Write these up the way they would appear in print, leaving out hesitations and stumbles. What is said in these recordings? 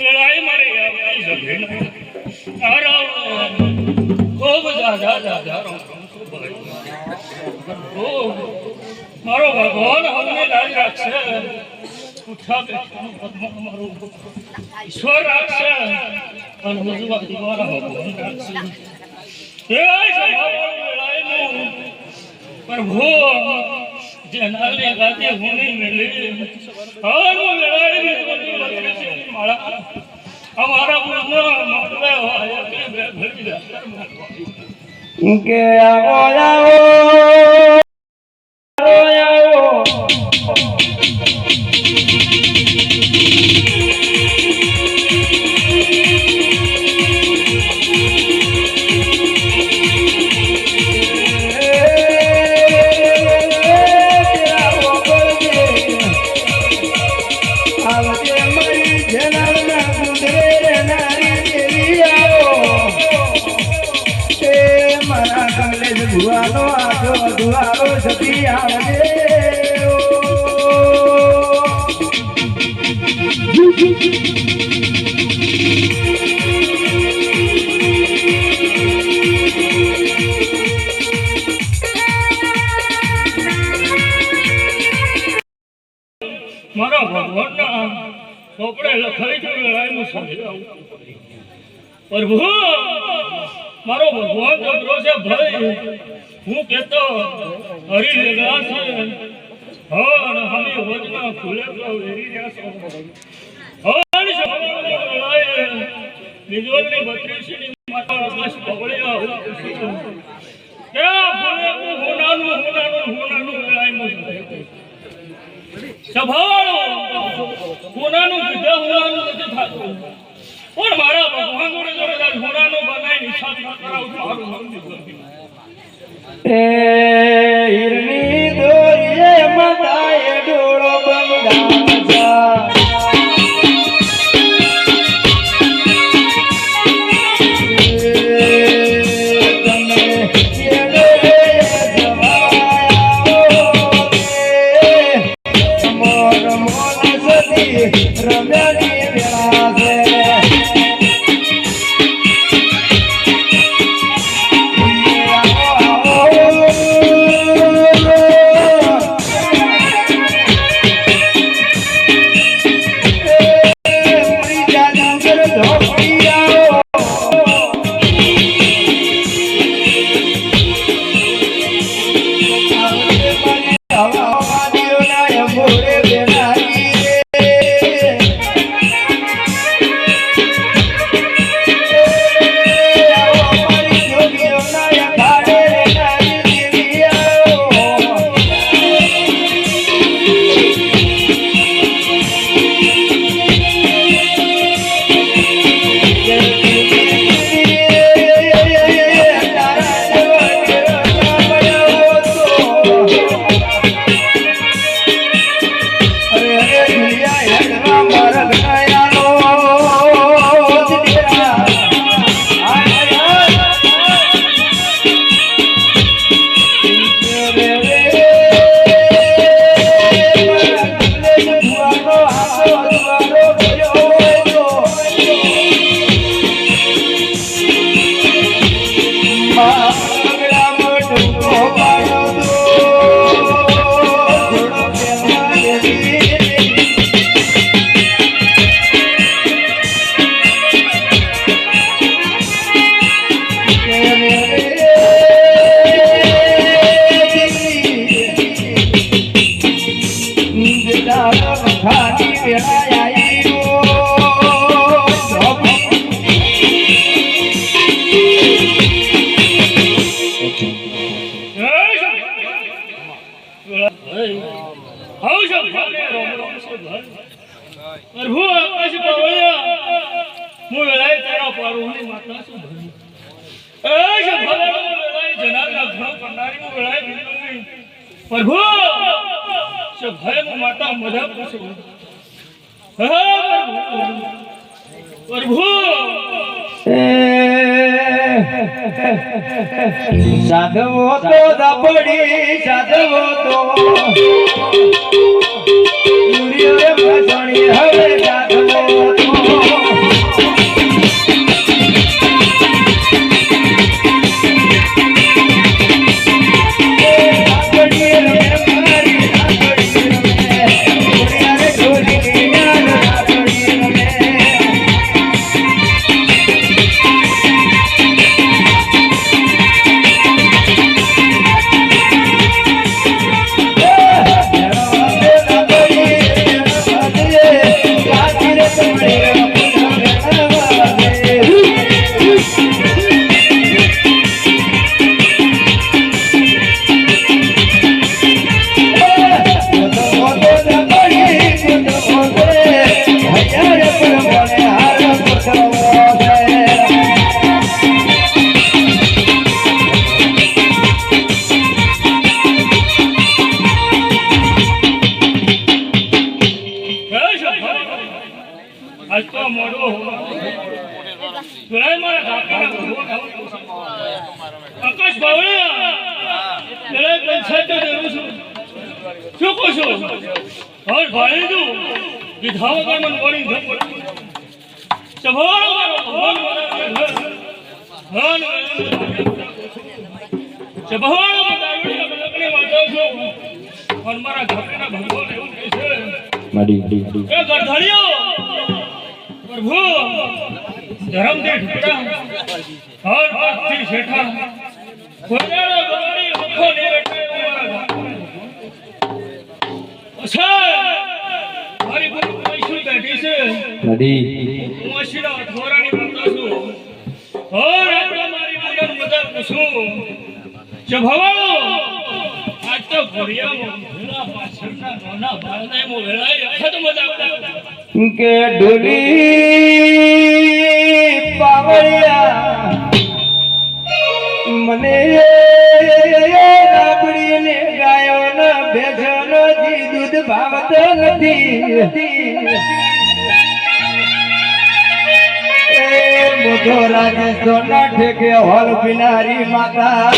લડાઈ મારે ખૂબ મારો ભગવાન અમને લાજ રાખશે ઉઠા મારું ઈશ્વર રાખશે અને બધું તમારા ભગવાન રાખશે प्रभु जनाले गाते होने मिले और वो लड़ाई में मारा हमारा मुन्ना मारवा आया के भर के आओ दुआरो आजो दुआरो सती आवजे मारा भगवान ना खोपड़े लखाई जो लड़ाई में समझाऊं प्रभु मारो भगवान जबरो से भाई हूँ कहतो हरी जगह से और हमें वजना खुले तो वेरी जासो और शब्द लड़ाई निजोल ने बत्रीसी ने माता बस पकड़िया हो क्या बोले को होनानु लड़ाई में सभालो होनानु विदा होनानु નથી થાતું और मारा भगवान जोड़े जोड़े घोड़ानो बनाई निशान कराऊ मारू मंदिर ए हिरनी दोरिए मदाए डोळो बंगा जा प्रभु आकाश पवया मु लड़ाई तेरा पारुनी माता सु भरी ऐसे भगवान लड़ाई जनाला घर पंडारी मु लड़ाई बिल्कुल प्रभु से भय मु माता मजा कुछ प्रभु સાધવો તો દાપડી સાધવો તો દુર્યો ભસણી હવે સાધવો તો આકાશ બાવળિયા શું કહો છો? હર ભાઈ તું વિધાવ કર્મન વળી ધપડ સભાળો મારો ભગવાન સભાળો દારૂડિયા બલકને વાંચો છો અને મારા ઘરના ભગવાન એવું કહે છે માડી એ ગરધણીઓ પ્રભુ ધર્મ દે ઢુકડા હર હાથથી શેઠા કોઈનાળો ગોળી મુખો ને બેઠે મારા મારી ગુરુ પૈસું બેઠી છે માડી હું અશીરા થોરાની માતા છું હર આટલા મારી મદદ પૂછું ચભાવો આજ તો ઘોડિયામાં ભેળા પાછળના નાના બાળનામાં વેળાય અખત મજા કે ઢોલી પાવળિયા મને રાબડીને ગાયો ન ભેજનો જી દૂધ ભાવત નથી એ મોઢો રાજે સોના ઠેકે હોલ બિનારી માતા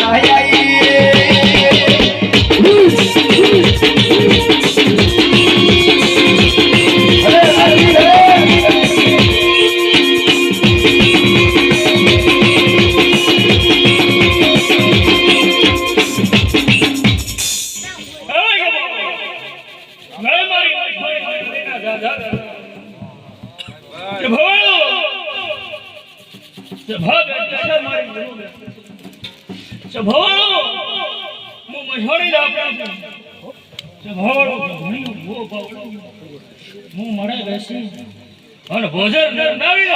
અને ભોજન નારી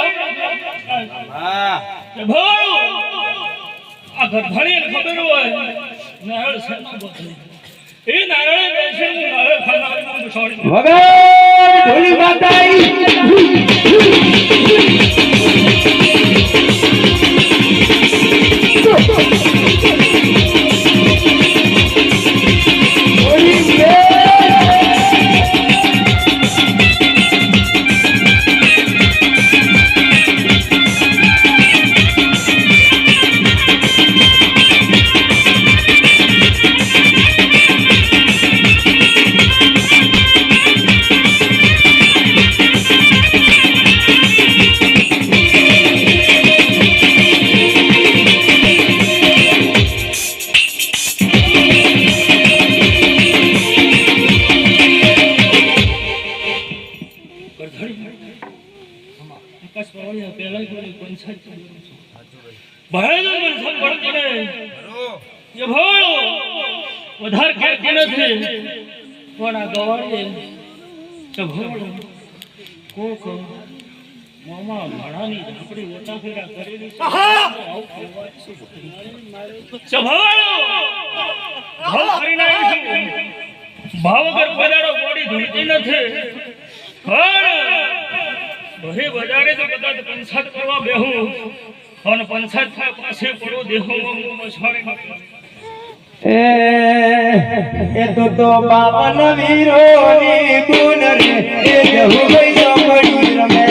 આ ગરધણીને ખબર હોય નારળ સેના બોલે એ નારળ બેસે નારળ ખાનારી છોડી વગર ઢોલી માતાઈ વધારે કે નથી પણ આ ગવાળીએ સભાળો કોક મામા ભાડાની ઝાપડી ઓટા ફેરા કરેલી સભાળો ભાવ કરીને આવી છું ભાવ વગર બજારો બોડી ધૂળતી નથી પણ ભરે બજારે તો કદાચ પંચાયત કરવા બેહું અને પંચાયત પાસે પડો દેહો મછાડી એ તો બાવન વીરોની ગુણ રે એ જહુ ગઈ પડી રમે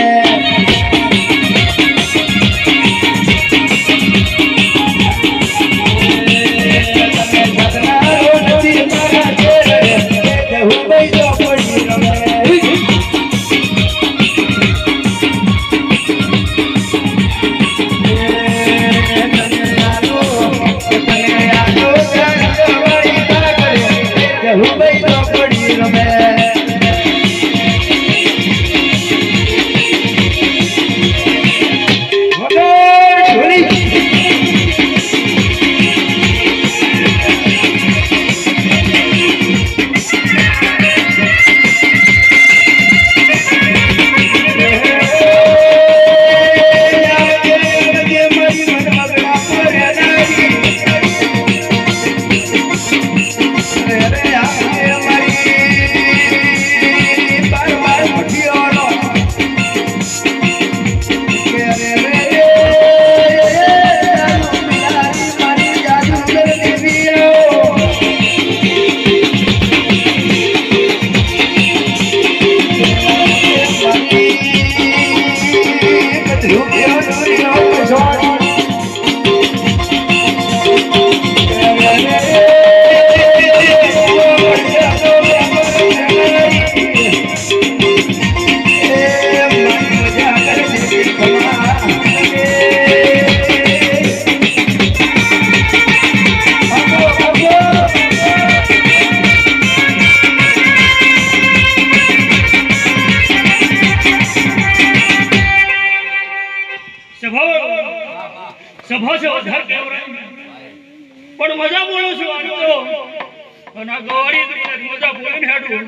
પણ મજા બોલું છું આનું તો અને આ ગવાડી તો મજા બોલીને હેડું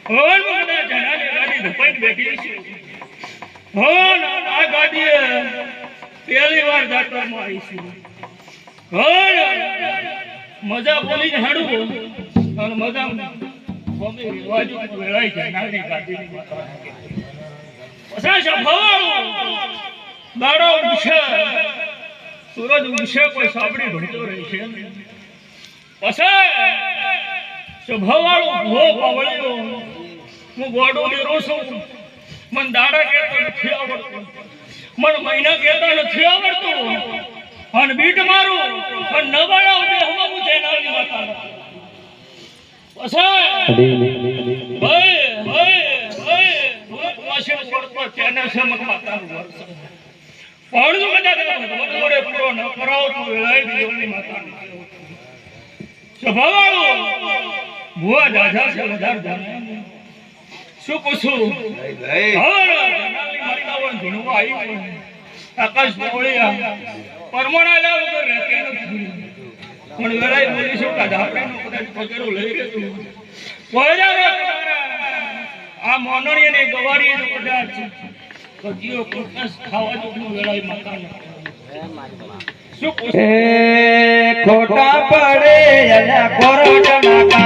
હોન કદાચ જણાની ગાડી ધપાઈને બેઠી છે હોન આ ગાડીએ પહેલી વાર જાત્રામાં આવી છું હોન મજા બોલીને હેડું અને મજા બોમ્બે રિવાજો વેળાઈ જાય નાની ગાડીની માતા પછી સંભાળો દાડો ઉછે સૂરજ ઉછે કોઈ સાબડી ભણતો રહે છે પછી સ્વભાવવાળો ભો પાવળ્યો હું ગોડો ડેરો છું મન દાડા કહેતો નથી આવડતું મન મહિના કહેતો નથી આવડતું અને બીટ મારું અને ન બાળાવ દે હમું જૈનાની માતા પછી વાશે પડતો તેને છે મન માતાનું વર્ષ પણ જો કદાચ મોડે પૂરો ન કરાવો તો વેળાઈ દેવની માતાની સ્વભાવવાળો ભુવા દાદા છે વધાર જાણે શું પૂછું આકાશ મોળિયા પરમોણા વગર રહેતે નથી પણ વેળાઈ બોલીશું દાદા કદાચ પગેરું લઈ રહ્યું આ મોનણીએ ને ગવાડીએ કદાચ કજીઓ કૃષ્ણ ખાવા જેટલું વેળાઈ માતા શું ખોટા પડે કોરોના